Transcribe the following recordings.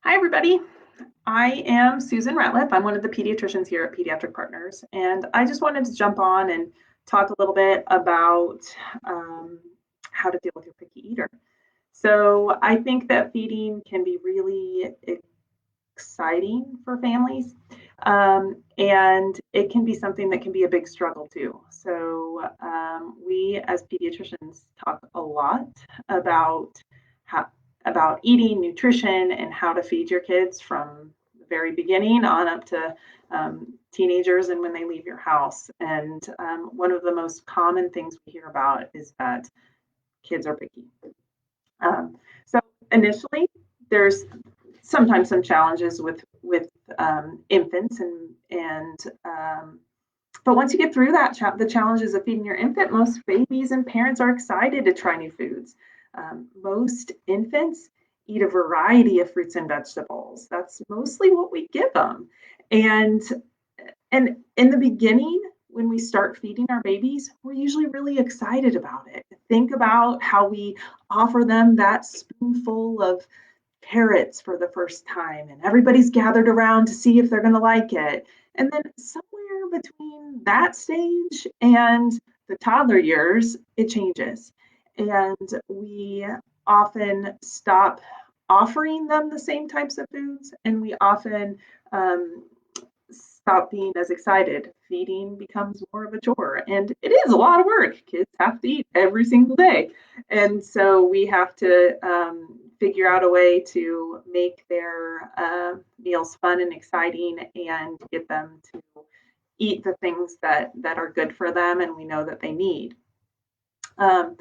Hi, everybody. I am Susan Ratliff. I'm one of the pediatricians here at Pediatric Partners, and I just wanted to jump on and talk a little bit about um, how to deal with your picky eater. So I think that feeding can be really exciting for families, and it can be something that can be a big struggle too. So we as pediatricians talk a lot about how about eating, nutrition, and how to feed your kids from the very beginning on up to teenagers and when they leave your house. And one of the most common things we hear about is that kids are picky. So initially, there's sometimes some challenges with infants and but once you get through that the challenges of feeding your infant, most babies and parents are excited to try new foods. Most infants eat a variety of fruits and vegetables. That's mostly what we give them, and and in the beginning, when we start feeding our babies, we're usually really excited about it. Think about how we offer them that spoonful of carrots for the first time, and everybody's gathered around to see if they're going to like it. And then somewhere between that stage and the toddler years, it changes. And we often stop offering them the same types of foods, and we often stop being as excited. Feeding becomes more of a chore, and it is a lot of work. Kids have to eat every single day, and so we have to figure out a way to make their meals fun and exciting, and get them to eat the things that are good for them, and we know that they need. Um,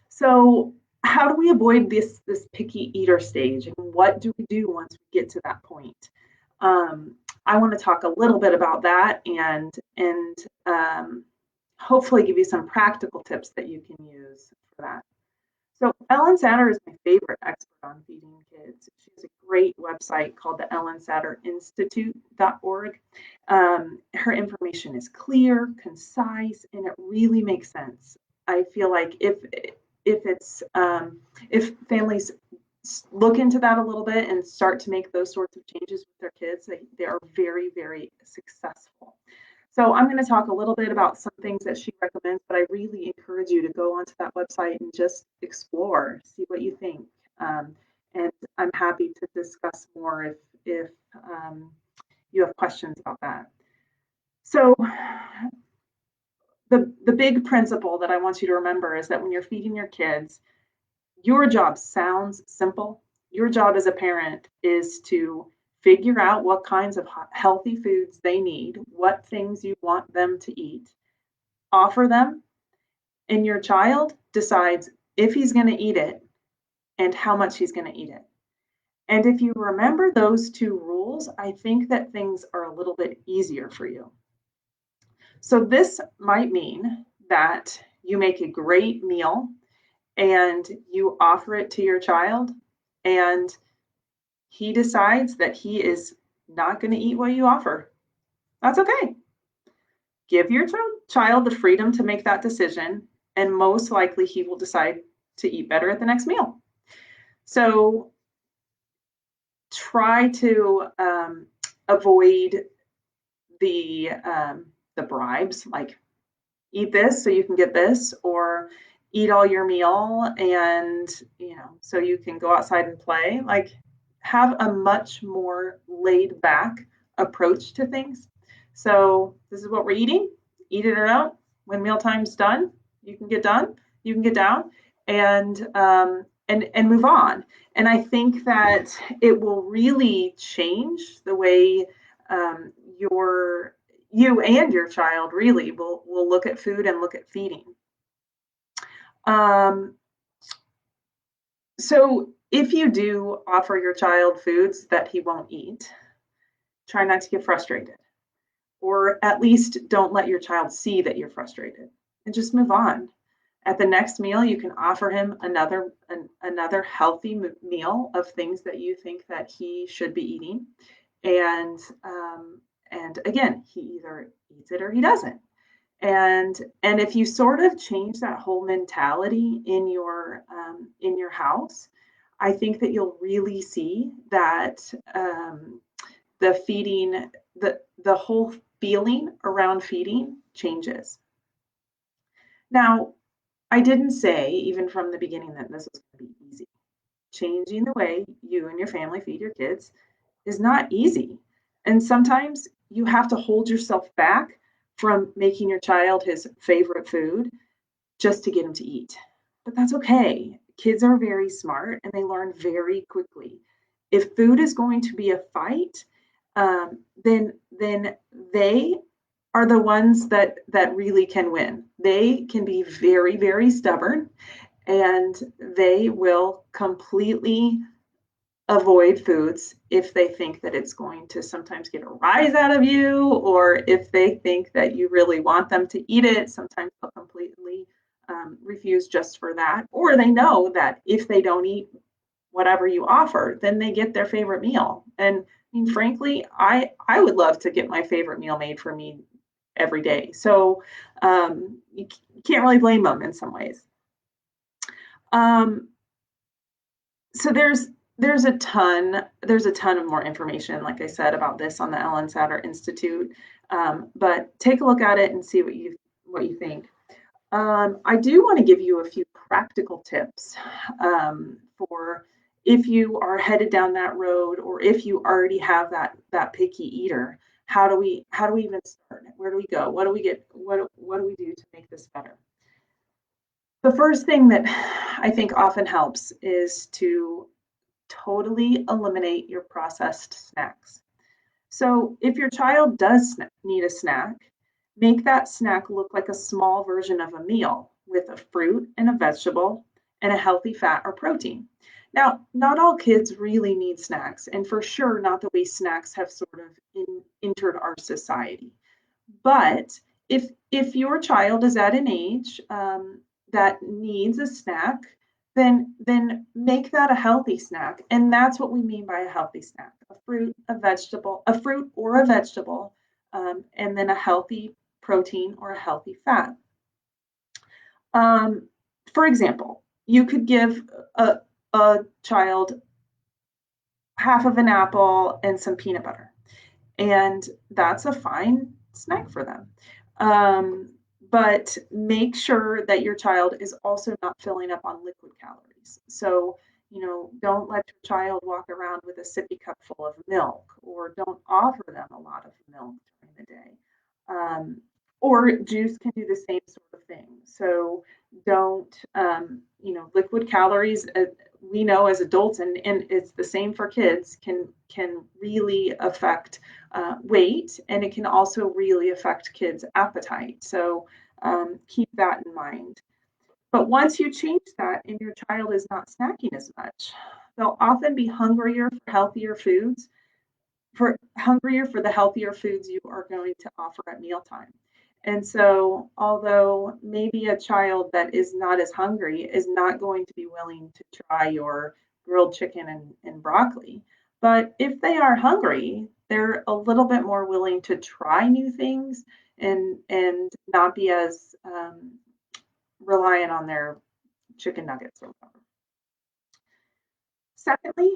so how do we avoid this picky eater stage, and what do we do once we get to that point? I want to talk a little bit about that and hopefully give you some practical tips that you can use for that. So Ellen Satter is my favorite expert on feeding kids. She has a great website called the EllenSatterInstitute.org. Her information is clear, concise, and it really makes sense. I feel like if families look into that a little bit and start to make those sorts of changes with their kids, they are very, very successful. So I'm going to talk a little bit about some things that she recommends, but I really encourage you to go onto that website and just explore, see what you think. And I'm happy to discuss more if you have questions about that. So the big principle that I want you to remember is that when you're feeding your kids, your job sounds simple. Your job as a parent is to figure out what kinds of healthy foods they need, what things you want them to eat, offer them, and your child decides if he's going to eat it and how much he's going to eat it. And if you remember those two rules, I think that things are a little bit easier for you. So this might mean that you make a great meal and you offer it to your child, and he decides that he is not going to eat what you offer. That's okay. Give your child the freedom to make that decision, and most likely he will decide to eat better at the next meal. So try to avoid the bribes, like eat this so you can get this, or eat all your meal and so you can go outside and play. Like, have a much more laid back approach to things. So this is what we're eating. Eat it or don't. When mealtime's done, you can get done. You can get down and move on. And I think that it will really change the way you and your child really will look at food and look at feeding. So if you do offer your child foods that he won't eat, try not to get frustrated, or at least don't let your child see that you're frustrated, and just move on. At the next meal, you can offer him another healthy meal of things that you think that he should be eating, and again, he either eats it or he doesn't. And if you sort of change that whole mentality in your house, I think that you'll really see that the feeding, the whole feeling around feeding changes. Now, I didn't say even from the beginning that this was going to be easy. Changing the way you and your family feed your kids is not easy. And sometimes you have to hold yourself back from making your child his favorite food just to get him to eat. But that's okay. Kids are very smart and they learn very quickly. If food is going to be a fight, then they are the ones that really can win. They can be very, very stubborn, and they will completely avoid foods if they think that it's going to sometimes get a rise out of you, or if they think that you really want them to eat it. Sometimes they'll completely refuse just for that, or they know that if they don't eat whatever you offer, then they get their favorite meal. And I mean, frankly, I would love to get my favorite meal made for me every day. So you can't really blame them in some ways. Um, so there's a ton of more information, like I said, about this on the Ellen Satter Institute. But take a look at it and see what you think. I do want to give you a few practical tips for if you are headed down that road, or if you already have that picky eater. How do we even start? Where do we go? What do we get? What do we do to make this better? The first thing that I think often helps is to totally eliminate your processed snacks. So if your child does need a snack, make that snack look like a small version of a meal with a fruit and a vegetable and a healthy fat or protein. Now, not all kids really need snacks, and for sure not the way snacks have sort of entered our society. But if your child is at an age that needs a snack, then make that a healthy snack, and that's what we mean by a healthy snack: a fruit, a vegetable, a fruit or a vegetable, and then a healthy protein or a healthy fat. Um, for example, you could give a child half of an apple and some peanut butter, and that's a fine snack for them. Um, but make sure that your child is also not filling up on liquid calories. So, don't let your child walk around with a sippy cup full of milk, or don't offer them a lot of milk during the day. Um, or juice can do the same sort of thing. So don't, liquid calories, we know as adults, and it's the same for kids, can really affect weight, and it can also really affect kids' appetite. So keep that in mind. But once you change that and your child is not snacking as much, they'll often be hungrier for the healthier foods you are going to offer at mealtime. And so, although maybe a child that is not as hungry is not going to be willing to try your grilled chicken and broccoli, but if they are hungry, they're a little bit more willing to try new things and not be as reliant on their chicken nuggets or whatever. Secondly,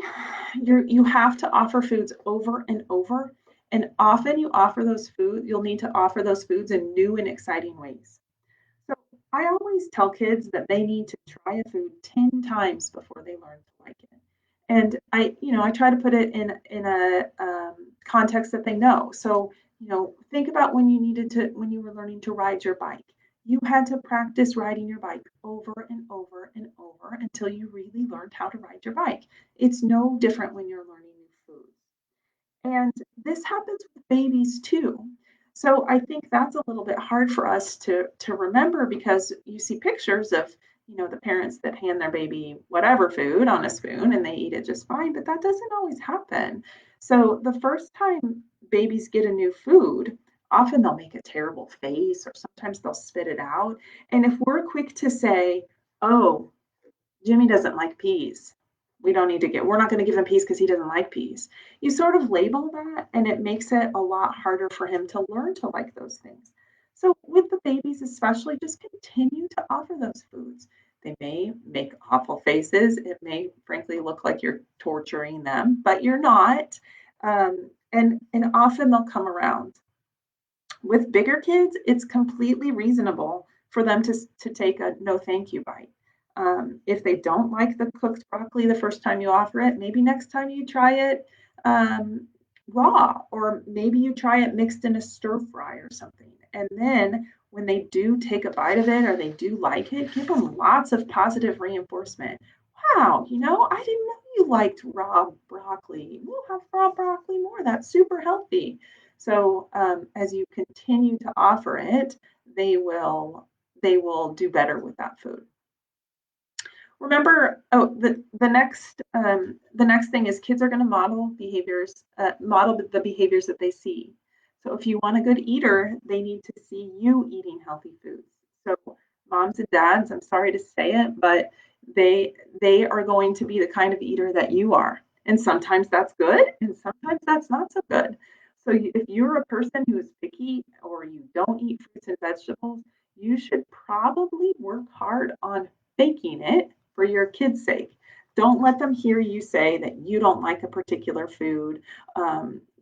you have to offer foods over and over, and often you'll need to offer those foods in new and exciting ways. So I always tell kids that they need to try a food 10 times before they learn to like it. And I try to put it in a context that they know. So, think about when you were learning to ride your bike. You had to practice riding your bike over and over and over until you really learned how to ride your bike. It's no different when you're learning new foods. And this happens with babies too. So I think that's a little bit hard for us to remember, because you see pictures of, the parents that hand their baby whatever food on a spoon and they eat it just fine, but that doesn't always happen. So the first time babies get a new food, often they'll make a terrible face, or sometimes they'll spit it out. And if we're quick to say, "Oh, Jimmy doesn't like peas. We're not going to give him peas because he doesn't like peas." You sort of label that, and it makes it a lot harder for him to learn to like those things. So with the babies especially, just continue to offer those foods. They may make awful faces. It may frankly look like you're torturing them, but you're not. And often they'll come around. With bigger kids, it's completely reasonable for them to take a no thank you bite. If they don't like the cooked broccoli the first time you offer it, maybe next time you try it um, raw, or maybe you try it mixed in a stir fry or something. And then when they do take a bite of it or they do like it, give them lots of positive reinforcement. Wow, I didn't know you liked raw broccoli. We'll have raw broccoli more. That's super healthy. So as you continue to offer it, they will they will do better with that food. Remember, the next thing is kids are going to model the behaviors that they see. So if you want a good eater, they need to see you eating healthy foods. So moms and dads, I'm sorry to say it, but they are going to be the kind of eater that you are. And sometimes that's good, and sometimes that's not so good. So if you're a person who is picky or you don't eat fruits and vegetables, you should probably work hard on faking it for your kids' sake. Don't let them hear you say that you don't like a particular food.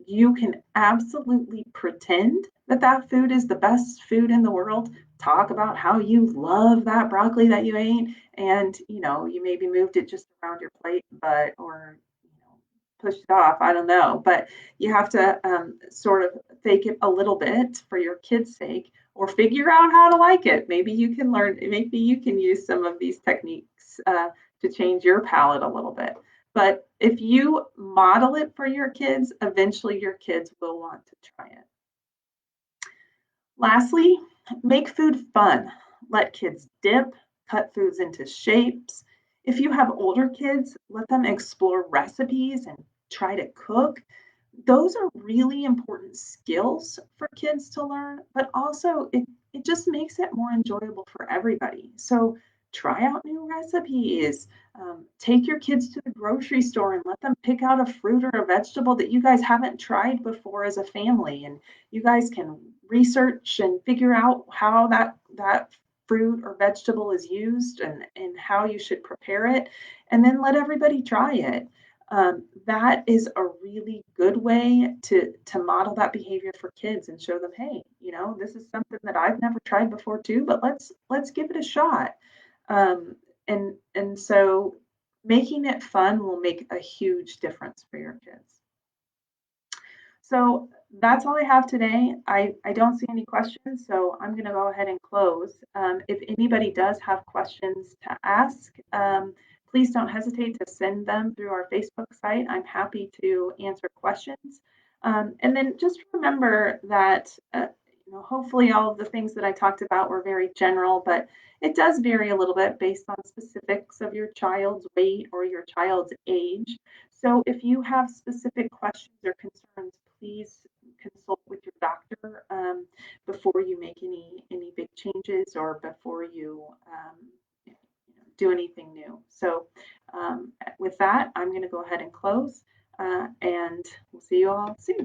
You can absolutely pretend that that food is the best food in the world. Talk about how you love that broccoli that you ate, and you maybe moved it just around your plate, or pushed it off. I don't know, but you have to sort of fake it a little bit for your kids' sake, or figure out how to like it. Maybe you can learn. Maybe you can use some of these techniques to change your palate a little bit. But if you model it for your kids, eventually your kids will want to try it. Lastly, make food fun. Let kids dip, cut foods into shapes. If you have older kids, let them explore recipes and try to cook. Those are really important skills for kids to learn, but also it just makes it more enjoyable for everybody. So try out new recipes. Take your kids to the grocery store and let them pick out a fruit or a vegetable that you guys haven't tried before as a family. And you guys can research and figure out how that fruit or vegetable is used, and how you should prepare it, and then let everybody try it. That is a really good way to model that behavior for kids and show them, hey, this is something that I've never tried before too, but let's give it a shot. And so making it fun will make a huge difference for your kids. So that's all I have today. I don't see any questions, so I'm going to go ahead and close. If anybody does have questions to ask, please don't hesitate to send them through our Facebook site. I'm happy to answer questions. And then just remember that hopefully all of the things that I talked about were very general, but it does vary a little bit based on specifics of your child's weight or your child's age. So if you have specific questions or concerns, please consult with your doctor before you make any big changes, or before you do anything new. So with that, I'm going to go ahead and close, and we'll see you all soon.